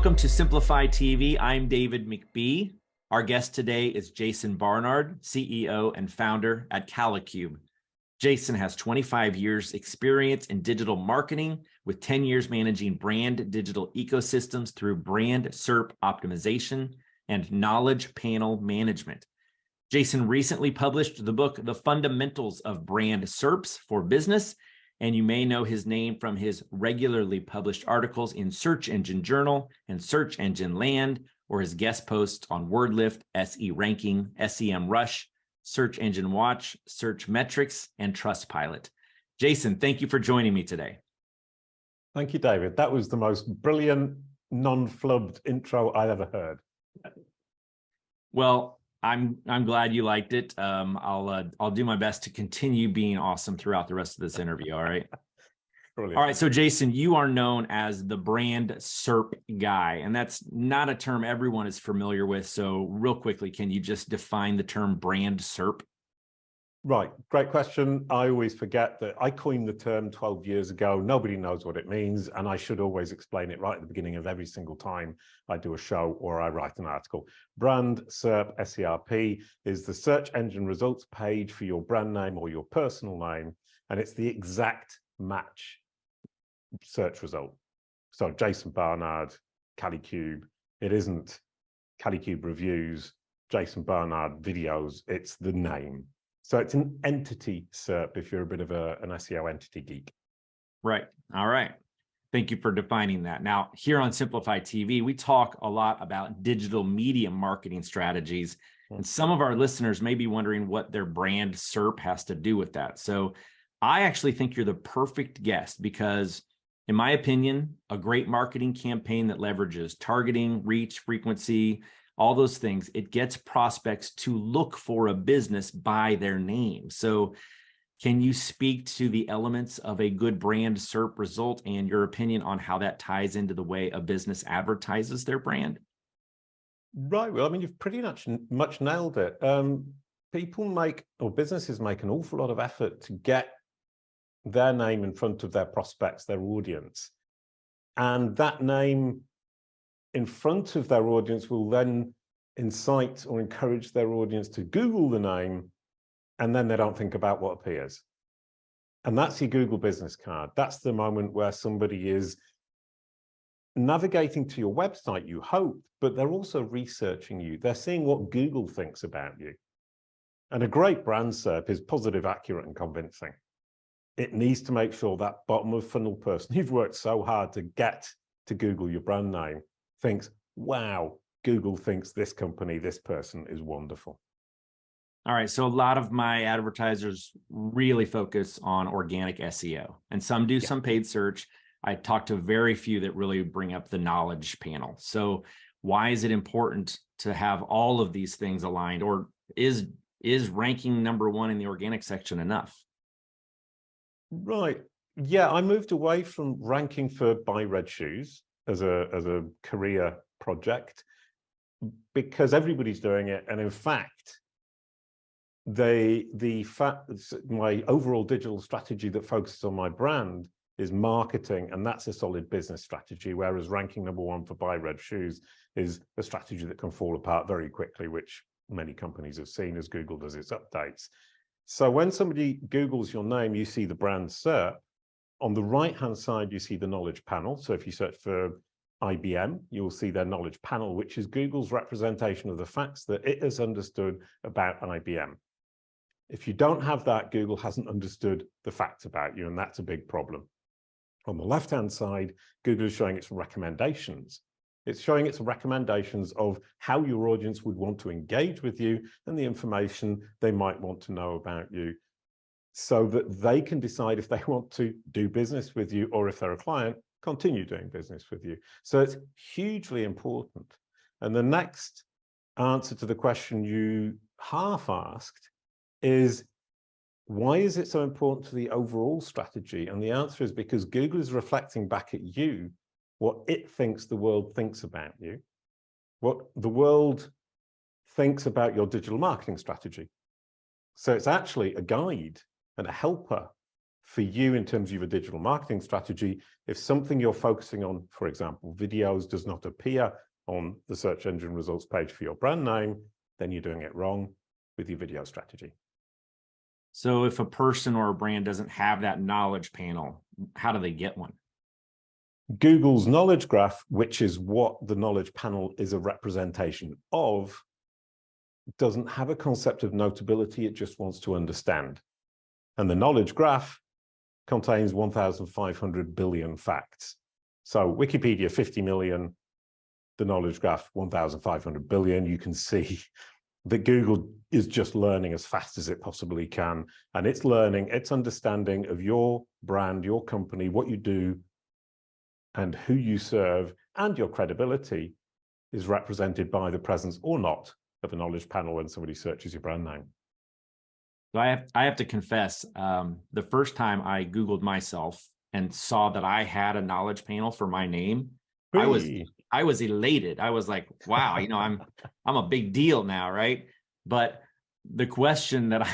Welcome to Simplify TV. I'm David McBee. Our guest today is Jason Barnard, CEO and founder at Kalicube. Jason has 25 years experience in digital marketing with 10 years managing brand digital ecosystems through brand SERP optimization and knowledge panel management. Jason recently published the book, The Fundamentals of Brand SERPs for Business, and you may know his name from his regularly published articles in Search Engine Journal and Search Engine Land, or his guest posts on WordLift, SE Ranking, SEM Rush, Search Engine Watch, Search Metrics, and Trustpilot. Jason, thank you for joining me today. Thank you, David. That was the most brilliant, non-flubbed intro I ever heard. Well, I'm glad you liked it. I'll do my best to continue being awesome throughout the rest of this interview. All right. Brilliant. All right. So Jason, you are known as the brand SERP guy, and that's not a term everyone is familiar with. So real quickly, can you just define the term brand SERP? Right. Great question. I always forget that I coined the term 12 years ago. Nobody knows what it means. And I should always explain it right at the beginning of every single time I do a show or I write an article. Brand SERP, S-E-R-P, is the search engine results page for your brand name or your personal name. And it's the exact match search result. So Jason Barnard, Kalicube. It isn't Kalicube reviews, Jason Barnard videos. It's the name. So it's an entity SERP if you're a bit of an SEO entity geek. Right. All right. Thank you for defining that. Now, here on Simplify TV, we talk a lot about digital media marketing strategies. And some of our listeners may be wondering what their brand SERP has to do with that. So I actually think you're the perfect guest because, in my opinion, a great marketing campaign that leverages targeting, reach, frequency, all those things, it gets prospects to look for a business by their name. So can you speak to the elements of a good brand SERP result and your opinion on how that ties into the way a business advertises their brand? Right. Well, I mean, you've pretty much nailed it. Businesses make an awful lot of effort to get their name in front of their prospects, their audience. And that name in front of their audience will then incite or encourage their audience to Google the name, and then they don't think about what appears. And that's your Google business card. That's the moment where somebody is navigating to your website, you hope, but they're also researching you. They're seeing what Google thinks about you. And a great brand SERP is positive, accurate, and convincing. It needs to make sure that bottom of funnel person you've worked so hard to get to Google your brand name thinks, wow, Google thinks this company, this person is wonderful. All right. So a lot of my advertisers really focus on organic SEO, and some do some paid search. I talk to very few that really bring up the knowledge panel. So why is it important to have all of these things aligned, or is ranking #1 in the organic section enough? Right. Yeah, I moved away from ranking for Buy Red Shoes as a career project because everybody's doing it. And in fact, my overall digital strategy that focuses on my brand is marketing, and that's a solid business strategy, whereas ranking #1 for Buy Red Shoes is a strategy that can fall apart very quickly, which many companies have seen as Google does its updates. So when somebody Googles your name, you see the brand SERP. On the right-hand side, you see the knowledge panel. So if you search for IBM, you'll see their knowledge panel, which is Google's representation of the facts that it has understood about IBM. If you don't have that, Google hasn't understood the facts about you, and that's a big problem. On the left-hand side, Google is showing its recommendations. It's showing its recommendations of how your audience would want to engage with you and the information they might want to know about you, so that they can decide if they want to do business with you, or if they're a client, continue doing business with you. So it's hugely important. And the next answer to the question you half asked is, why is it so important to the overall strategy? And the answer is because Google is reflecting back at you what it thinks the world thinks about you, what the world thinks about your digital marketing strategy. So it's actually a guide and a helper for you in terms of your digital marketing strategy, if something you're focusing on, for example, videos, does not appear on the search engine results page for your brand name, then you're doing it wrong with your video strategy. So if a person or a brand doesn't have that knowledge panel, how do they get one? Google's knowledge graph, which is what the knowledge panel is a representation of, doesn't have a concept of notability, it just wants to understand. And the knowledge graph contains 1,500 billion facts. So Wikipedia, 50 million, the knowledge graph, 1,500 billion. You can see that Google is just learning as fast as it possibly can. And it's learning, its understanding of your brand, your company, what you do, and who you serve, and your credibility is represented by the presence or not of a knowledge panel when somebody searches your brand name. So I have to confess, the first time I Googled myself and saw that I had a knowledge panel for my name, I was elated. I was like, wow, you know, I'm a big deal now, right? But the question that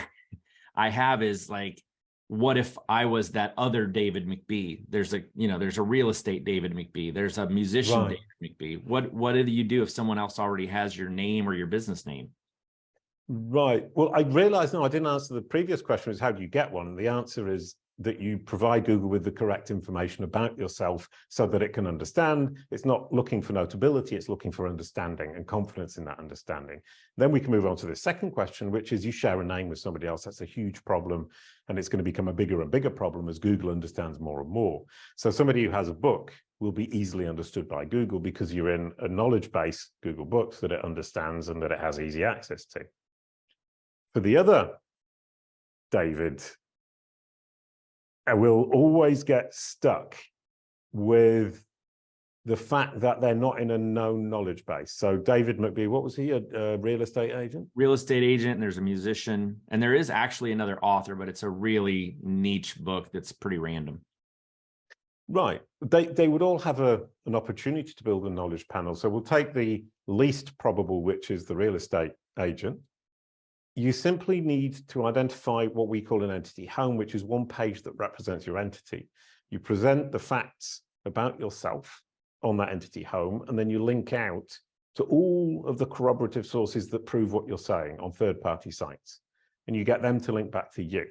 I have is like, what if I was that other David McBee? There's a real estate David McBee. There's a musician Right. David McBee. What do you do if someone else already has your name or your business name? Right. Well, I realized now I didn't answer the previous question, is how do you get one? And the answer is that you provide Google with the correct information about yourself so that it can understand. It's not looking for notability, it's looking for understanding and confidence in that understanding. Then we can move on to the second question, which is you share a name with somebody else. That's a huge problem. And it's going to become a bigger and bigger problem as Google understands more and more. So somebody who has a book will be easily understood by Google because you're in a knowledge base, Google Books, that it understands and that it has easy access to. For the other David, I will always get stuck with the fact that they're not in a known knowledge base. So David McBee, what was he, a real estate agent? Real estate agent, and there's a musician, and there is actually another author, but it's a really niche book that's pretty random. Right. They would all have an opportunity to build a knowledge panel. So we'll take the least probable, which is the real estate agent. You simply need to identify what we call an entity home, which is one page that represents your entity. You present the facts about yourself on that entity home, and then you link out to all of the corroborative sources that prove what you're saying on third-party sites, and you get them to link back to you.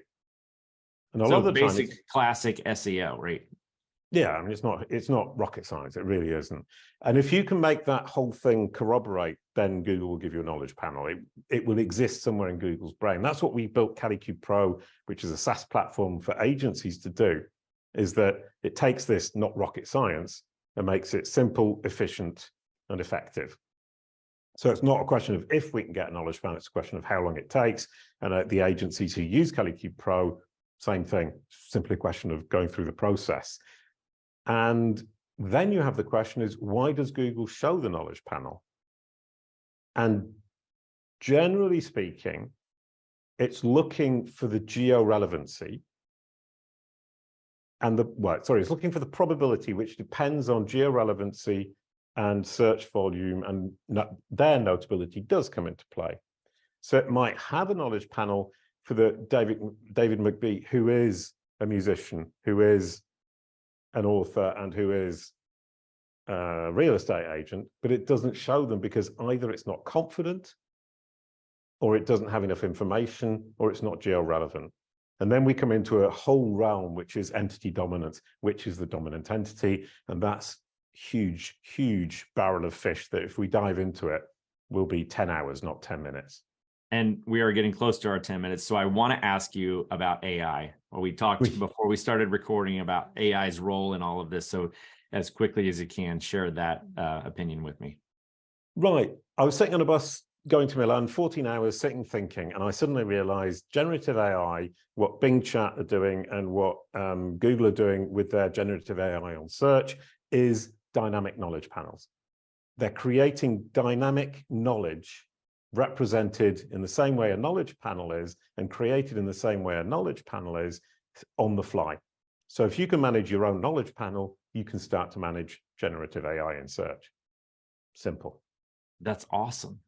And a lot of the basic time, classic SEO, right? yeah, I mean, it's not rocket science. It really isn't. And if you can make that whole thing corroborate, then Google will give you a knowledge panel. It will exist somewhere in Google's brain. That's what we built Kalicube Pro, which is a SaaS platform for agencies to do, is that it takes this, not rocket science, and makes it simple, efficient, and effective. So it's not a question of if we can get a knowledge panel, it's a question of how long it takes. And the agencies who use Kalicube Pro, same thing, simply a question of going through the process. And then you have the question is, why does Google show the knowledge panel? And generally speaking, it's looking for the geo-relevancy and it's looking for the probability, which depends on geo-relevancy and search volume, and their notability does come into play. So it might have a knowledge panel for the David McBee, who is a musician, who is an author, and who is a real estate agent, but it doesn't show them because either it's not confident, or it doesn't have enough information, or it's not geo-relevant. And then we come into a whole realm, which is entity dominance, which is the dominant entity. And that's huge, huge barrel of fish that if we dive into it, will be 10 hours, not 10 minutes. And we are getting close to our 10 minutes. So I want to ask you about AI. Well, we talked before we started recording about AI's role in all of this. So as quickly as you can, share that opinion with me. Right. I was sitting on a bus going to Milan, 14 hours sitting thinking, and I suddenly realized generative AI, what Bing Chat are doing and what Google are doing with their generative AI on search is dynamic knowledge panels. They're creating dynamic knowledge represented in the same way a knowledge panel is and created in the same way a knowledge panel is on the fly. So if you can manage your own knowledge panel, you can start to manage generative AI in search. Simple. That's awesome.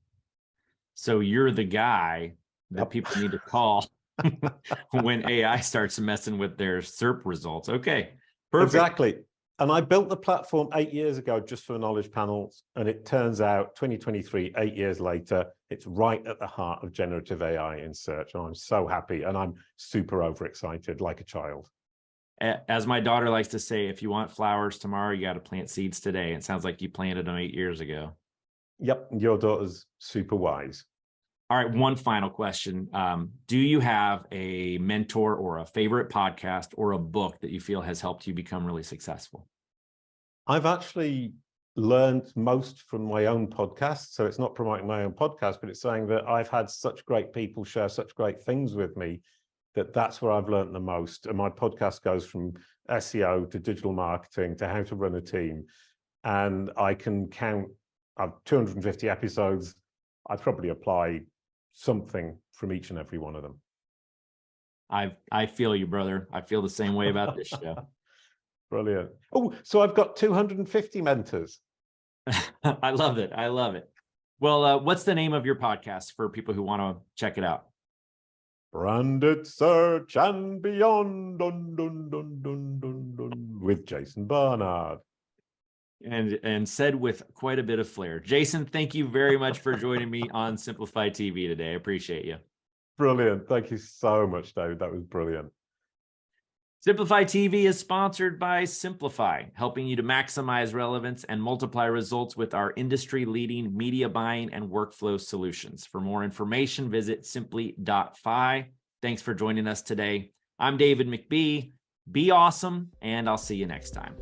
So you're the guy that people need to call when AI starts messing with their SERP results. Okay, perfect. Exactly. And I built the platform 8 years ago just for knowledge panels. And it turns out 2023, 8 years later, it's right at the heart of generative AI in search. And I'm so happy. And I'm super overexcited like a child. As my daughter likes to say, if you want flowers tomorrow, you got to plant seeds today. It sounds like you planted them 8 years ago. Yep. Your daughter's super wise. All right, one final question. Do you have a mentor or a favorite podcast or a book that you feel has helped you become really successful? I've actually learned most from my own podcast. So it's not promoting my own podcast, but it's saying that I've had such great people share such great things with me that that's where I've learned the most. And my podcast goes from SEO to digital marketing to how to run a team. And I can count, I've 250 episodes. I probably apply something from each and every one of them. I feel you, brother. I feel the same way about this show. Brilliant. Oh, so I've got 250 mentors. I love it. I love it. Well, what's the name of your podcast for people who want to check it out? Branded Search and Beyond, dun, dun, dun, dun, dun, dun, with Jason Barnard. And said with quite a bit of flair. Jason, thank you very much for joining me on Simplify TV today. I appreciate you. Brilliant. Thank you so much, David. That was brilliant. Simplify TV is sponsored by Simplify, helping you to maximize relevance and multiply results with our industry-leading media buying and workflow solutions. For more information, visit simply.fi. Thanks for joining us today. I'm David McBee. Be awesome, and I'll see you next time.